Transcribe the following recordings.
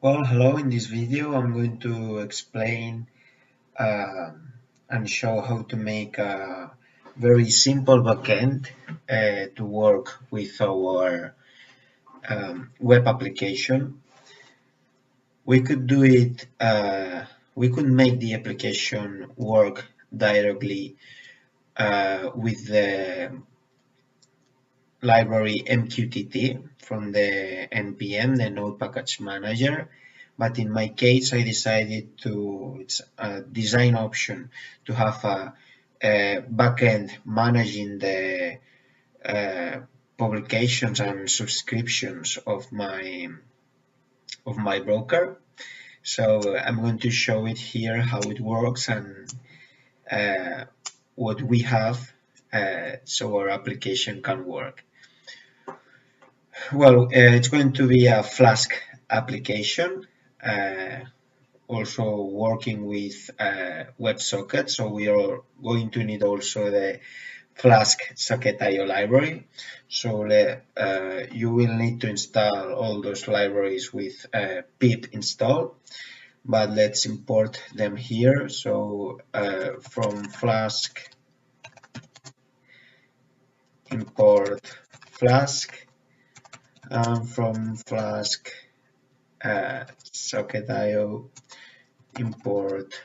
Well, hello. In this video, I'm going to explain and show how to make a very simple backend to work with our web application. We could do it, we could make the application work directly with the library MQTT from the NPM, the Node Package Manager. But in my case, I decided it's a design option to have a backend managing the uh, publications and subscriptions of my broker. So I'm going to show it here how it works and uh, what we have so our application can work. Well, it's going to be a Flask application, also working with WebSocket. So we are going to need also the Flask Socket.io library. So you will need to install all those libraries with pip install. But let's import them here. So from Flask, import Flask, and from Flask Socket.io import.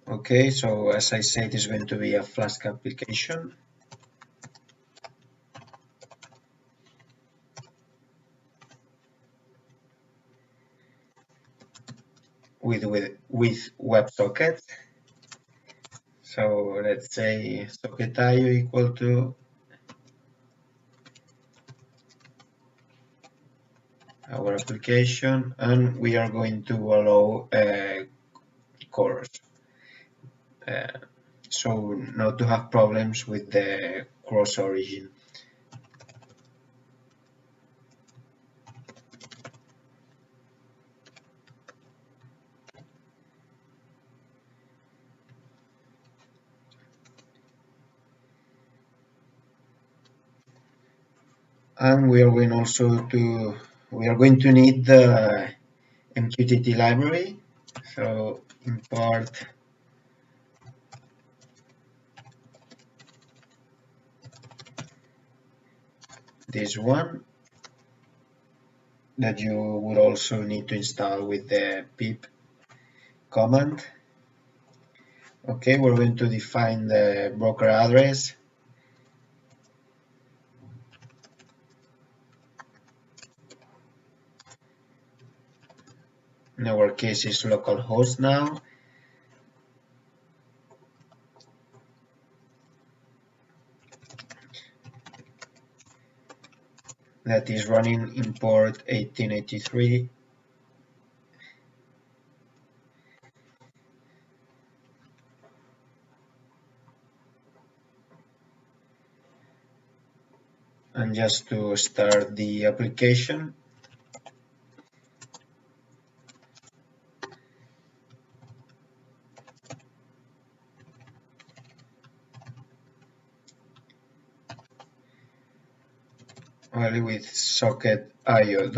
Okay, so as I said, it's going to be a Flask application with WebSocket. So let's say socket.io equal to our application, and we are going to allow cores. Uh, so not to have problems with the cross origin. And we are going to need the MQTT library. So import this one that you would also need to install with the pip command. Okay, we're going to define the broker address. In our case, is localhost now. That is running import 1883. And just to start the application, only with socket.io.run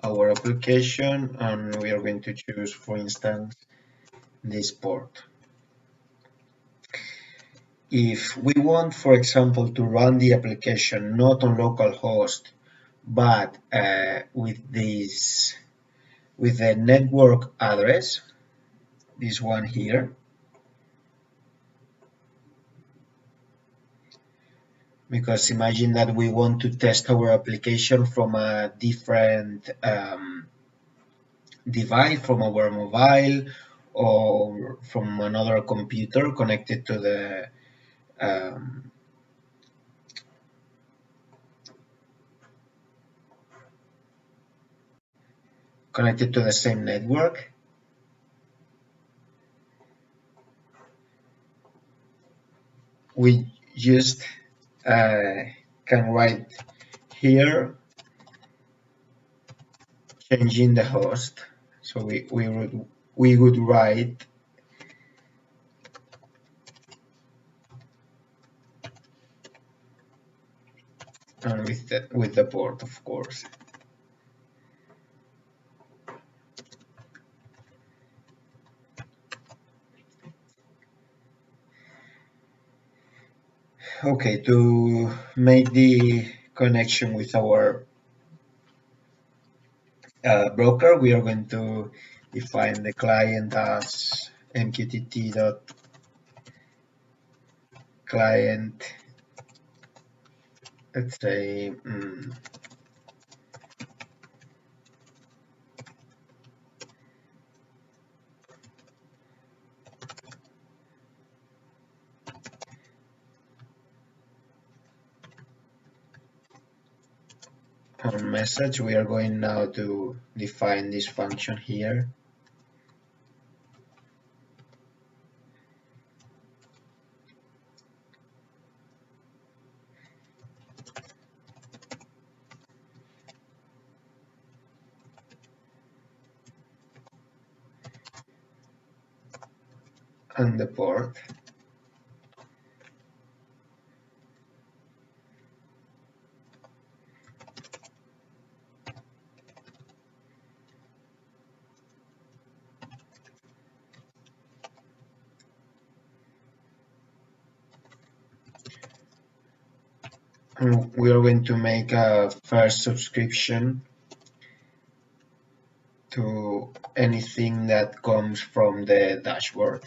our application, and we are going to choose, for instance, this port. If we want, for example, to run the application not on localhost, but with the network address, this one here, because imagine that we want to test our application from a different device, from our mobile or from another computer connected to the um, same network. We just can write here changing the host. So we would write and with the port, of course. Okay, to make the connection with our broker, we are going to define the client as mqtt.client, let's say, on message. We are going now to define this function here. And the port. And we are going to make a first subscription to anything that comes from the dashboard.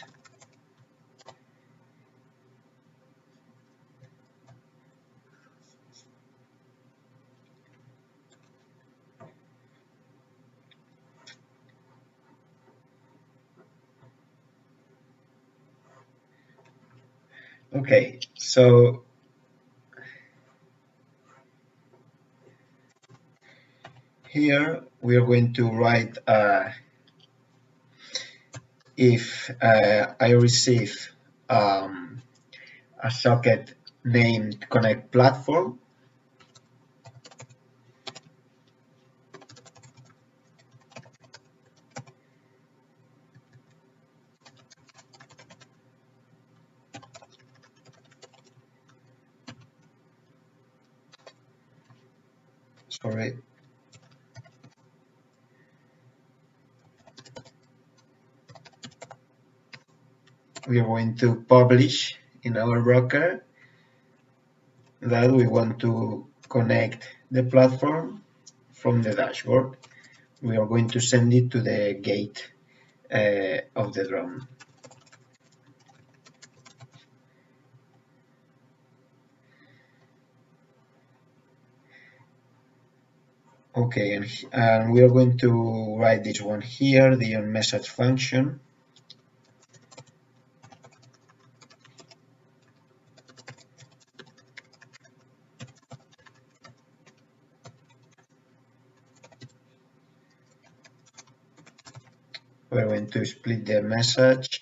Okay, so here we are going to write if I receive a socket named connect platform, sorry, we are going to publish in our broker that we want to connect the platform from the dashboard. We are going to send it to the gate of the drone. Okay, and we are going to write this one here, the onMessage function. We're going to split the message.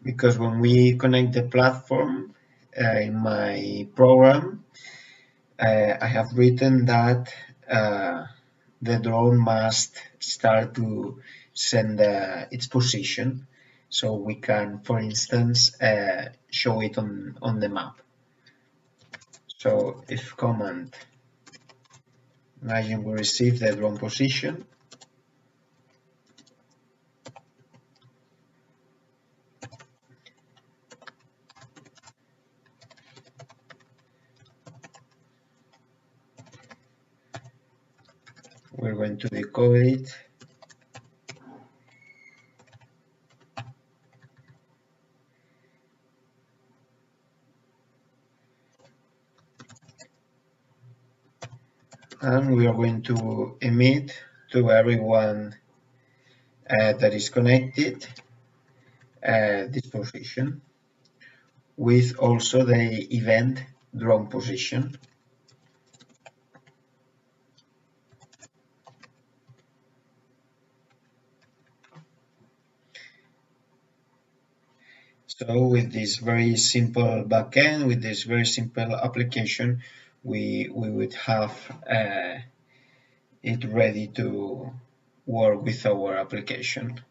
Because when we connect the platform in my program, I have written that the drone must start to send its position, so we can, for instance, show it on the map. So if command, imagine we receive the drone position, we're going to decode it. And we are going to emit to everyone that is connected this position with also the event drone position. So with this very simple backend, with this very simple application, we would have it ready to work with our application.